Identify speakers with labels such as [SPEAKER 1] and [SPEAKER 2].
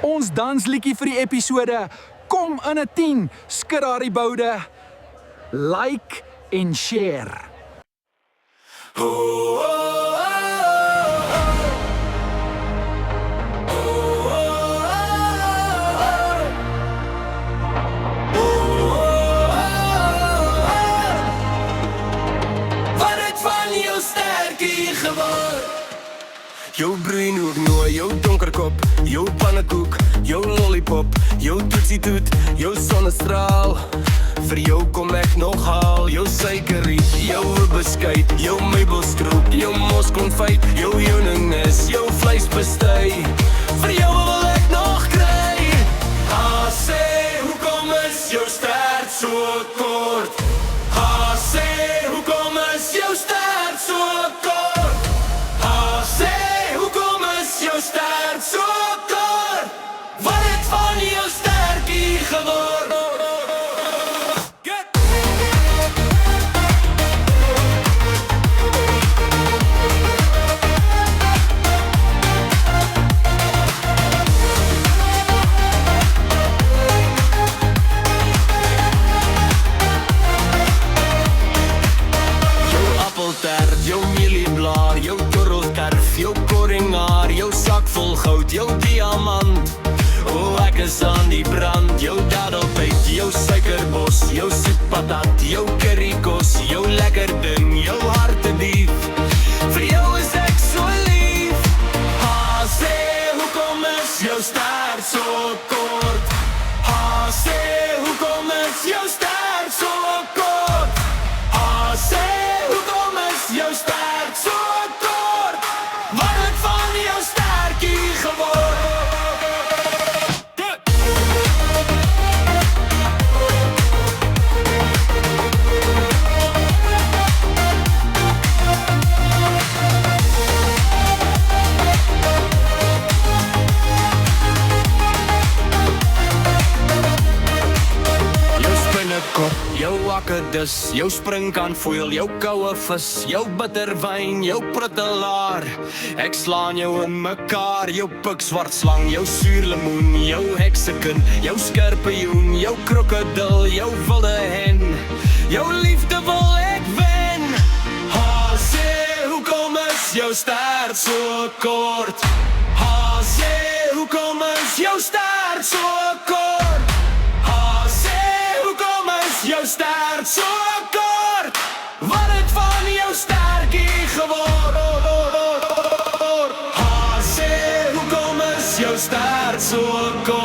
[SPEAKER 1] Ons dansliedjie vir die episode, kom in 'n 10, skud daardie boude, like en share.
[SPEAKER 2] Jou bruin oornooi, jou donker kop, jou pannekoek, jou lollipop, jou toetsie toet, jou sonnestraal. Vir jou kom ek nog haal, jou suikerriet, jou beskuit, jou meubelstroop, jou moskonfyt, jou heuningness, jou vleisbestui. Vir jou wil ek nog kry. Sê, hoekom is jou stert so kort? Sê, hoekom is jou stert so kort? Sê, jou stert so kort, wat het van jou sterkie geword? Jou appeltaart, jou mielieblaar, jou torrelkarf, jou koringaar, jou sak vol goud, jou diamant. Ek is aan die brand, jou dadelpyt, jou suikerbos, jou soetpatat, jou currykos, jou lekker ding, jou hartedief. Vir jou is ek so lief. Sê, hoekom is jou stert so kort? Sê, hoekom is jou stert so kort? Sê, hoekom is jou stert so kort? Wat het van jou sterkie geword? Jou akkedus, jou springkanfoel, jou koue vis, jou bitterwyn, jou pruttelaar. Ek slaan jou in mekaar, jou pikswart slang, jou suurlemoen, jou heksekin, jou skorpioen, jou krokodil, jou wilde hen. Jou liefde wil ek wen. Sê, hoekom is jou stert so kort? Sê, hoekom is jou stert so kort? Jou stert so kort, wat het van jou sterkie geword? Sê, hoekom is jou stert so kort?